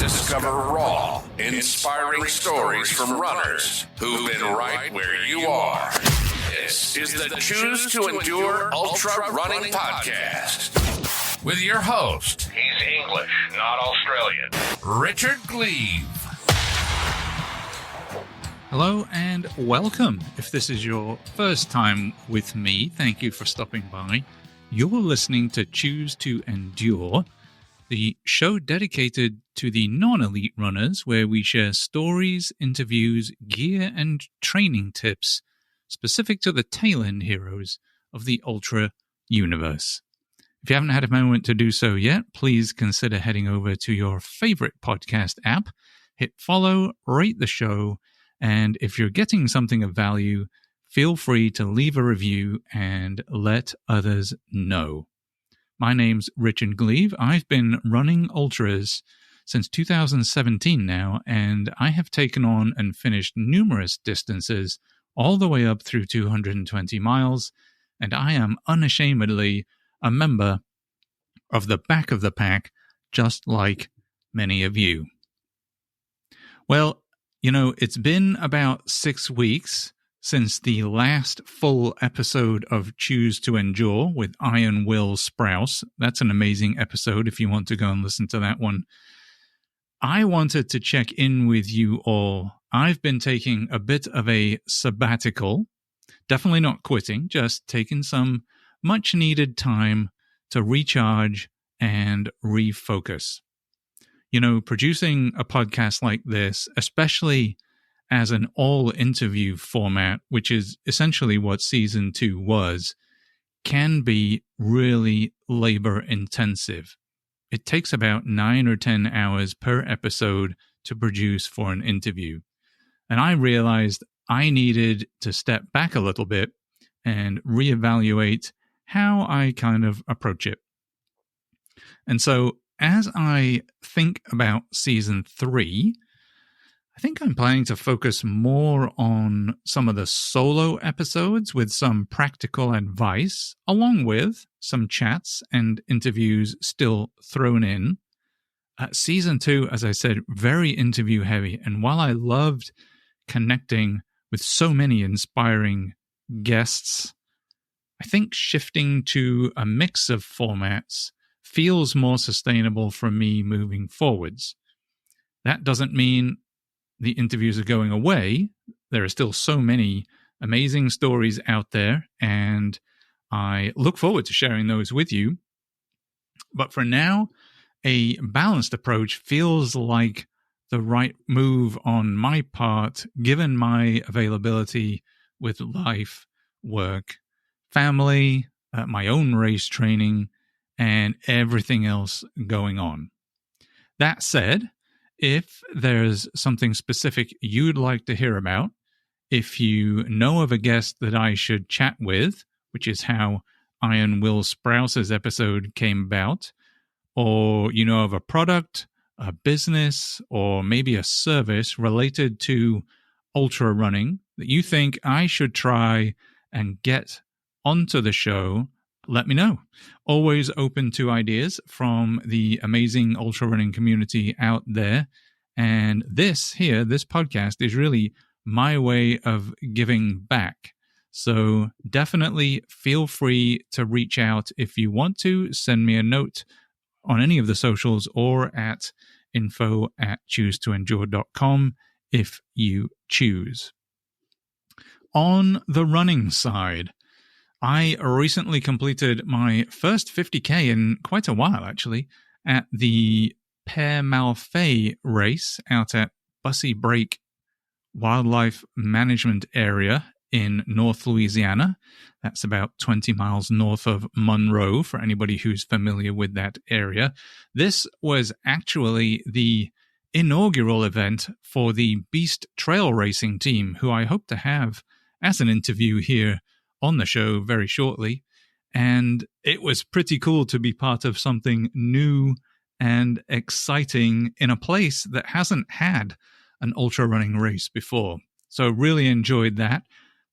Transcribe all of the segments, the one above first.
Discover raw, inspiring stories from runners who've been right where you are. This is the Choose to Endure Ultra Running Podcast with your host. He's English, not Australian. Richard Gleave. Hello and welcome. If this is your first time with me, thank you for stopping by. You're listening to Choose to Endure, the show dedicated to the non-elite runners, where we share stories, interviews, gear, and training tips specific to the tail-end heroes of the ultra universe. If you haven't had a moment to do so yet, please consider heading over to your favorite podcast app, hit follow, rate the show, and if you're getting something of value, feel free to leave a review and let others know. My name's Richard Gleave. I've been running ultras since 2017 now, and I have taken on and finished numerous distances all the way up through 220 miles, and I am unashamedly a member of the back of the pack, just like many of you. Well, you know, it's been about 6 weeks since the last full episode of Choose to Endure with Iron Will Sprouse. That's an amazing episode if you want to go and listen to that one. I wanted to check in with you all. I've been taking a bit of a sabbatical, definitely not quitting, just taking some much needed time to recharge and refocus. You know, producing a podcast like this, especially as an all-interview format, which is essentially what Season 2 was, can be really labor-intensive. It takes about 9 or 10 hours per episode to produce for an interview. And I realized I needed to step back a little bit and reevaluate how I kind of approach it. And so, as I think about Season 3, I think I'm planning to focus more on some of the solo episodes with some practical advice, along with some chats and interviews still thrown in. Season 2, as I said, very interview heavy. And while I loved connecting with so many inspiring guests, I think shifting to a mix of formats feels more sustainable for me moving forwards. That doesn't mean the interviews are going away. There are still so many amazing stories out there, and I look forward to sharing those with you. But for now, a balanced approach feels like the right move on my part, given my availability with life, work, family, my own race training, and everything else going on. That said, if there's something specific you'd like to hear about, if you know of a guest that I should chat with, which is how Iron Will Sprouse's episode came about, or you know of a product, a business, or maybe a service related to ultra running that you think I should try and get onto the show, let me know. Always open to ideas from the amazing ultra running community out there. And this podcast is really my way of giving back. So definitely feel free to reach out if you want to. Send me a note on any of the socials or at info@choosetoendure.com if you choose. On the running side, I recently completed my first 50K in quite a while, actually, at the Père Malfé race out at Bussy Break Wildlife Management Area in North Louisiana. That's about 20 miles north of Monroe, for anybody who's familiar with that area. This was actually the inaugural event for the Beast Trail Racing team, who I hope to have as an interview here on the show very shortly. And it was pretty cool to be part of something new and exciting in a place that hasn't had an ultra running race before. So really enjoyed that.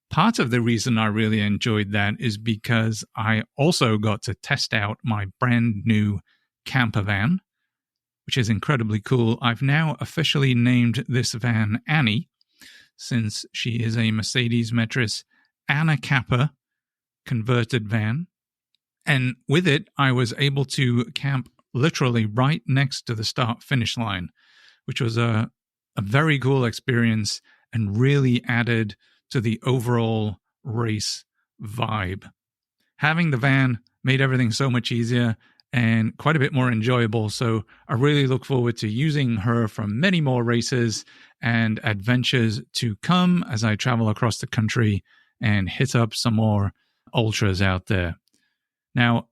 Part of the reason I really enjoyed that is because I also got to test out my brand new camper van, which is incredibly cool. I've now officially named this van Annie, since she is a Mercedes Metris Anna Kappa converted van. And with it, I was able to camp literally right next to the start-finish line, which was a very cool experience and really added to the overall race vibe. Having the van made everything so much easier and quite a bit more enjoyable, so I really look forward to using her for many more races and adventures to come as I travel across the country and hit up some more ultras out there. Now,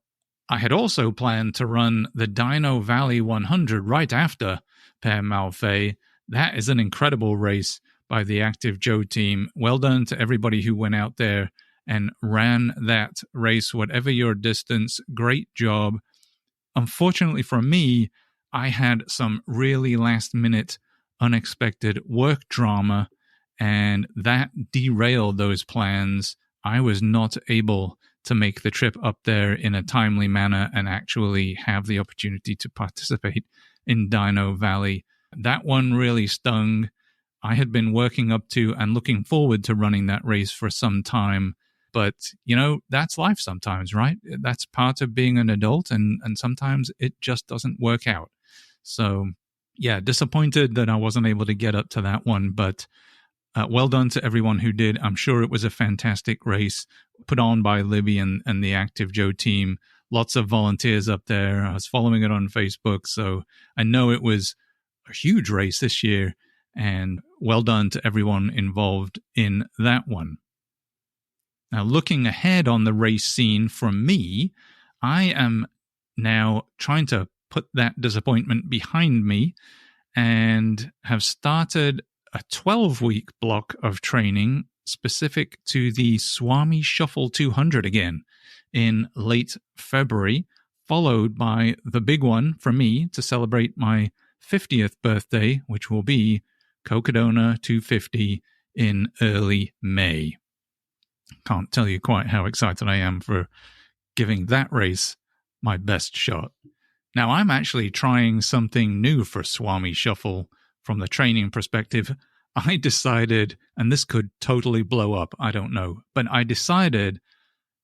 I had also planned to run the Dino Valley 100 right after Père Malfé. That is an incredible race by the Active Joe team. Well done to everybody who went out there and ran that race, whatever your distance. Great job. Unfortunately for me, I had some really last-minute, unexpected work drama, and that derailed those plans. I was not able to make the trip up there in a timely manner and actually have the opportunity to participate in Dino Valley. That one really stung. I had been working up to and looking forward to running that race for some time. But, that's life sometimes, right? That's part of being an adult, and sometimes it just doesn't work out. So, yeah, disappointed that I wasn't able to get up to that one, but well done to everyone who did. I'm sure it was a fantastic race put on by Libby and the Active Joe team. Lots of volunteers up there. I was following it on Facebook, so I know it was a huge race this year, and well done to everyone involved in that one. Now, looking ahead on the race scene for me, I am now trying to put that disappointment behind me and have started a 12-week block of training specific to the Swami Shuffle 200 again in late February, followed by the big one for me to celebrate my 50th birthday, which will be Cocodona 250 in early May. Can't tell you quite how excited I am for giving that race my best shot. Now, I'm actually trying something new for Swami Shuffle from the training perspective. I decided, and this could totally blow up, I don't know, but I decided,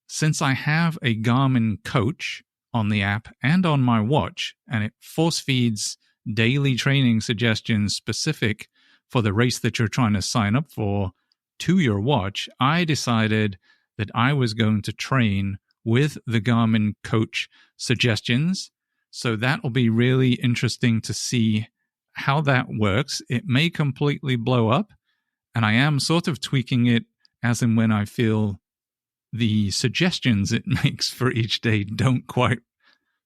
since I have a Garmin coach on the app and on my watch, and it force feeds daily training suggestions specific for the race that you're trying to sign up for to your watch, I decided that I was going to train with the Garmin coach suggestions. So that will be really interesting to see how that works. It may completely blow up, and I am sort of tweaking it as and when I feel the suggestions it makes for each day don't quite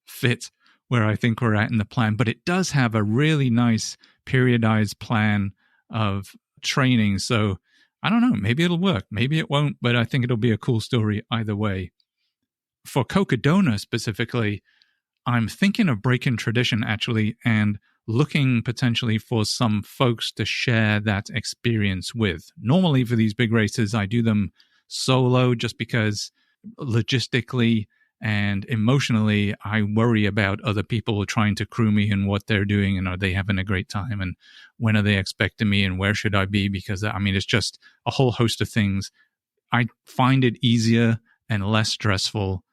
fit where I think we're at in the plan. But it does have a really nice periodized plan of training. So I don't know, maybe it'll work, maybe it won't, but I think it'll be a cool story either way. For Cocodona specifically, I'm thinking of breaking tradition actually and looking potentially for some folks to share that experience with. Normally for these big races, I do them solo just because logistically and emotionally, I worry about other people trying to crew me and what they're doing and are they having a great time and when are they expecting me and where should I be? Because, it's just a whole host of things. I find it easier and less stressful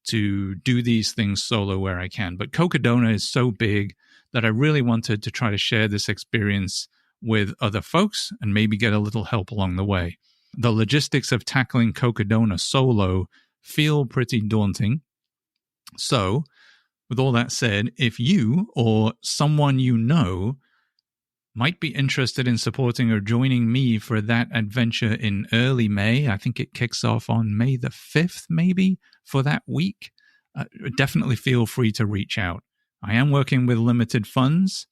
to do these things solo where I can. But Cocodona is so big that I really wanted to try to share this experience with other folks and maybe get a little help along the way. The logistics of tackling Cocodona solo feel pretty daunting. So, with all that said, if you or someone you know might be interested in supporting or joining me for that adventure in early May, I think it kicks off on May the 5th, maybe, for that week, definitely feel free to reach out. I am working with limited funds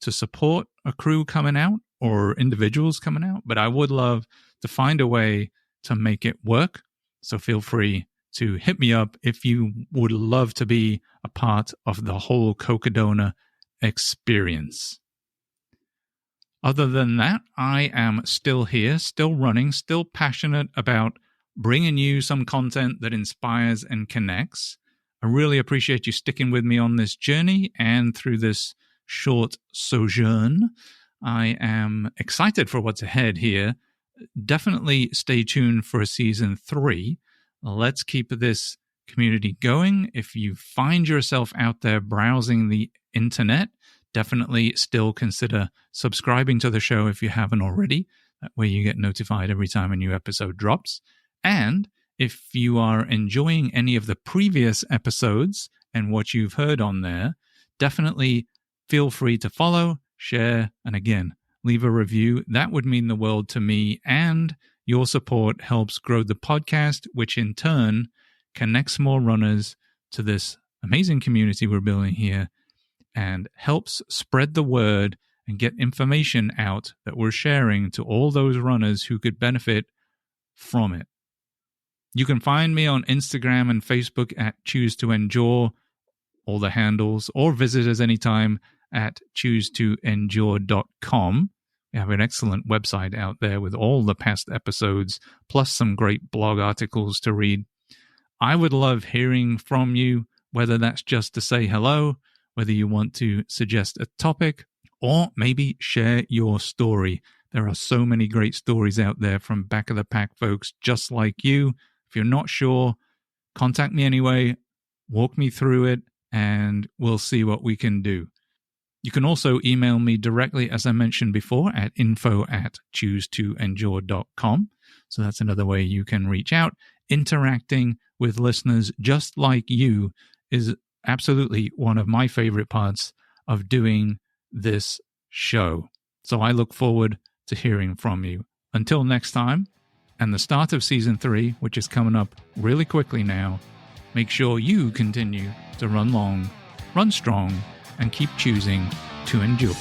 to support a crew coming out or individuals coming out, but I would love to find a way to make it work. So feel free to hit me up if you would love to be a part of the whole Cocodona experience. Other than that, I am still here, still running, still passionate about bringing you some content that inspires and connects. I really appreciate you sticking with me on this journey and through this short sojourn. I am excited for what's ahead here. Definitely stay tuned for season 3. Let's keep this community going. If you find yourself out there browsing the internet, definitely still consider subscribing to the show if you haven't already. That way you get notified every time a new episode drops. And if you are enjoying any of the previous episodes and what you've heard on there, definitely feel free to follow, share, and again, leave a review. That would mean the world to me, and your support helps grow the podcast, which in turn connects more runners to this amazing community we're building here and helps spread the word and get information out that we're sharing to all those runners who could benefit from it. You can find me on Instagram and Facebook at Choose to Endure, all the handles, or visit us anytime at choosetoendure.com. We have an excellent website out there with all the past episodes, plus some great blog articles to read. I would love hearing from you, whether that's just to say hello, whether you want to suggest a topic, or maybe share your story. There are so many great stories out there from back of the pack folks just like you. If you're not sure, contact me anyway, walk me through it, and we'll see what we can do. You can also email me directly, as I mentioned before, at info@choosetoendure.com. So that's another way you can reach out. Interacting with listeners just like you is absolutely one of my favorite parts of doing this show. So I look forward to hearing from you. Until next time, and the start of season 3, which is coming up really quickly now, make sure you continue to run long, run strong, and keep choosing to endure.